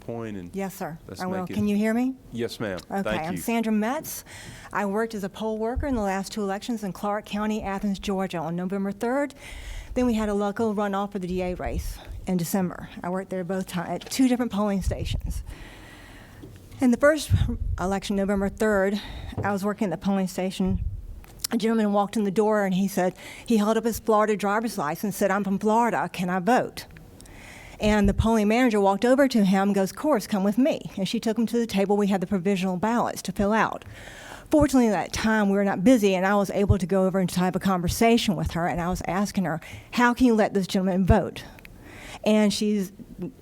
point and Yes, sir. let's I will. make it. Can you hear me? Yes, ma'am. Okay. Thank I'm you. Sandra Mett. I worked as a poll worker in the last 2 elections in Clark County, Athens, Georgia on November 3rd. Then we had a local runoff for the DA race in December. I worked there both times at 2 different polling stations. In the first election, November 3rd, I was working at the polling station. A gentleman walked in the door and he held up his Florida driver's license and said, "I'm from Florida, can I vote?" And the polling manager walked over to him and goes, "Of course, come with me." And she took him to the table. We had the provisional ballots to fill out. Fortunately, at that time, we were not busy, and I was able to go over and have a conversation with her, and I was asking her, "How can you let this gentleman vote?" And she's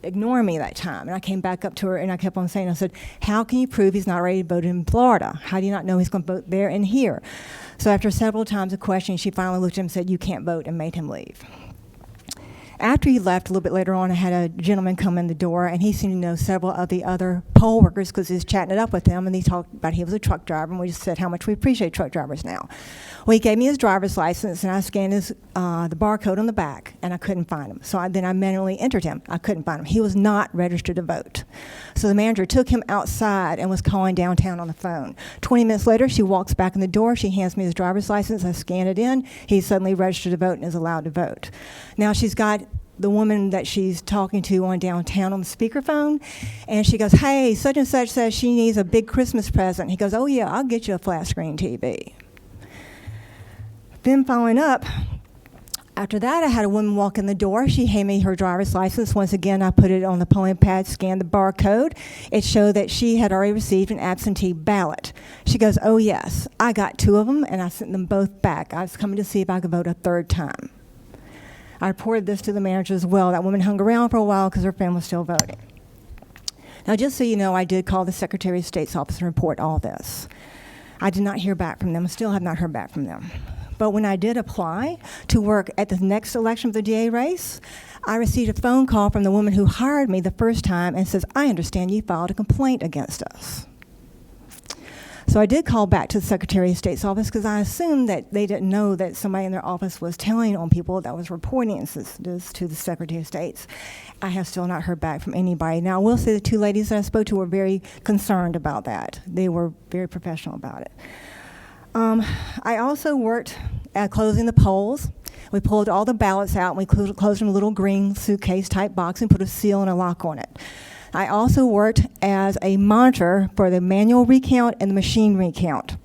ignoring me that time. And I came back up to her, and I kept on saying, I said, "How can you prove he's not ready to vote in Florida? How do you not know he's going to vote there and here?" So after several times of questioning, she finally looked at him and said, "You can't vote," and made him leave. After he left, a little bit later on, I had a gentleman come in the door, and he seemed to know several of the other poll workers because he was chatting it up with them, and he talked about he was a truck driver, and we just said how much we appreciate truck drivers now. Well, he gave me his driver's license, and I scanned the barcode on the back, and I couldn't find him. So then I manually entered him. I couldn't find him. He was not registered to vote. So the manager took him outside and was calling downtown on the phone. 20 minutes later, she walks back in the door. She hands me his driver's license. I scan it in. He's suddenly registered to vote and is allowed to vote. Now she's got the woman that she's talking to on downtown on the speakerphone, and she goes, "Hey, such and such says she needs a big Christmas present." He goes, "Oh yeah, I'll get you a flat screen TV." Then following up, after that, I had a woman walk in the door. She handed me her driver's license. Once again, I put it on the polling pad, scanned the barcode. It showed that she had already received an absentee ballot. She goes, "Oh yes, I got 2 of them, and I sent them both back. I was coming to see if I could vote a 3rd time." I reported this to the manager as well. That woman hung around for a while because her friend was still voting. Now, just so you know, I did call the Secretary of State's office and report all this. I did not hear back from them. Still have not heard back from them. But when I did apply to work at the next election of the DA race, I received a phone call from the woman who hired me the first time and says, "I understand you filed a complaint against us." So I did call back to the Secretary of State's office because I assumed that they didn't know that somebody in their office was telling on people that was reporting instances to the Secretary of State's. I have still not heard back from anybody. Now, I will say the 2 ladies that I spoke to were very concerned about that. They were very professional about it. I also worked at closing the polls. We pulled all the ballots out, and we closed them in a little green suitcase-type box and put a seal and a lock on it. I also worked as a monitor for the manual recount and the machine recount.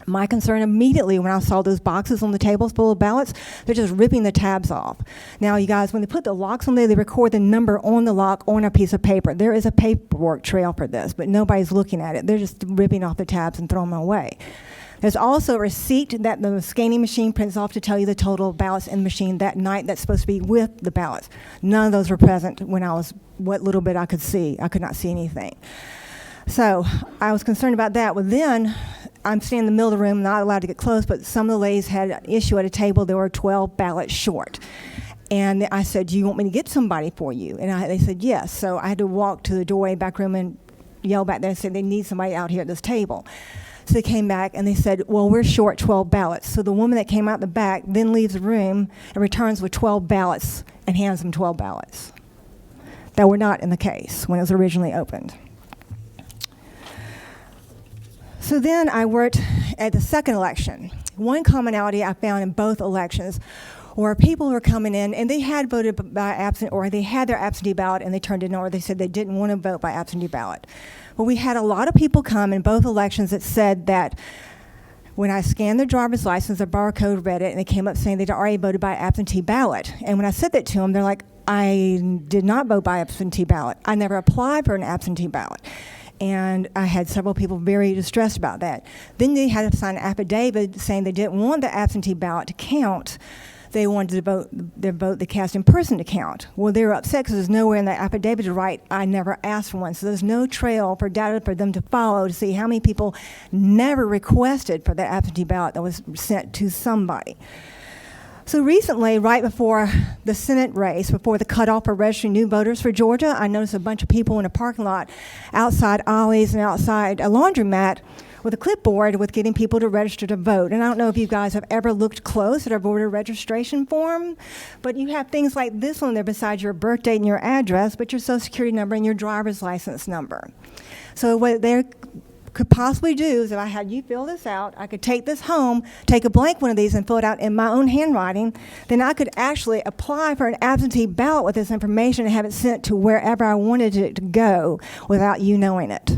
My concern immediately when I saw those boxes on the tables full of ballots, they're just ripping the tabs off. Now, you guys, when they put the locks on there, they record the number on the lock on a piece of paper. There is a paperwork trail for this, but nobody's looking at it. They're just ripping off the tabs and throwing them away. There's also a receipt that the scanning machine prints off to tell you the total ballots in the machine that night that's supposed to be with the ballots. None of those were present when what little bit I could see. I could not see anything. So I was concerned about that. Well, then I'm standing in the middle of the room, not allowed to get close, but some of the ladies had an issue at a table. There were 12 ballots short. And I said, "Do you want me to get somebody for you?" And they said, "Yes." So I had to walk to the doorway back room and yell back there and say, "They need somebody out here at this table." So they came back and they said, "Well, we're short 12 ballots." So the woman that came out the back then leaves the room and returns with 12 ballots and hands them 12 ballots that were not in the case when it was originally opened. So then I worked at the second election. One commonality I found in both elections were people who were coming in and they had voted by absent, or they had their absentee ballot and they turned it in, or they said they didn't want to vote by absentee ballot. Well, we had a lot of people come in both elections that said that when I scanned their driver's license, their barcode read it, and they came up saying they'd already voted by absentee ballot. And when I said that to them, they're like, "I did not vote by absentee ballot. I never applied for an absentee ballot." And I had several people very distressed about that. Then they had to sign an affidavit saying they didn't want the absentee ballot to count. They wanted their vote they cast in person to count. Well, they were upset because there's nowhere in the affidavit to write, "I never asked for one." So there's no trail for data for them to follow to see how many people never requested for that absentee ballot that was sent to somebody. So recently, right before the Senate race, before the cutoff for registering new voters for Georgia, I noticed a bunch of people in a parking lot outside Ollie's and outside a laundromat with a clipboard with getting people to register to vote. And I don't know if you guys have ever looked close at our voter registration form, but you have things like this on there besides your birth date and your address, but your social security number and your driver's license number. So what they could possibly do is if I had you fill this out, I could take this home, take a blank one of these and fill it out in my own handwriting, then I could actually apply for an absentee ballot with this information and have it sent to wherever I wanted it to go without you knowing it.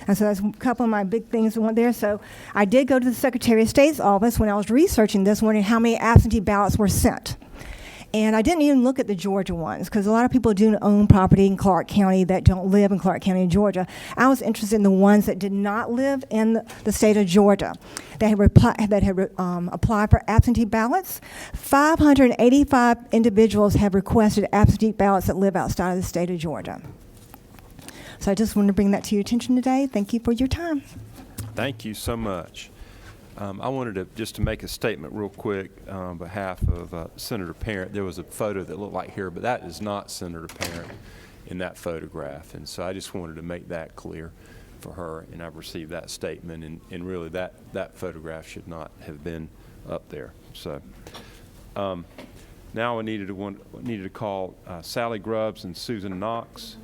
And so that's a couple of my big things that went there. So I did go to the Secretary of State's office when I was researching this, wondering how many absentee ballots were sent. And I didn't even look at the Georgia ones because a lot of people do own property in Clark County that don't live in Clark County, Georgia. I was interested in the ones that did not live in the state of Georgia that had applied for absentee ballots. 585 individuals have requested absentee ballots that live outside of the state of Georgia. So I just wanted to bring that to your attention today. Thank you for your time. Thank you so much. I wanted to just to make a statement real quick on behalf of Senator Parent. There was a photo that looked like here, but that is not Senator Parent in that photograph. And so I just wanted to make that clear for her, and I've received that statement, and really that photograph should not have been up there. So now I needed to call Sally Grubbs and Susan Knox.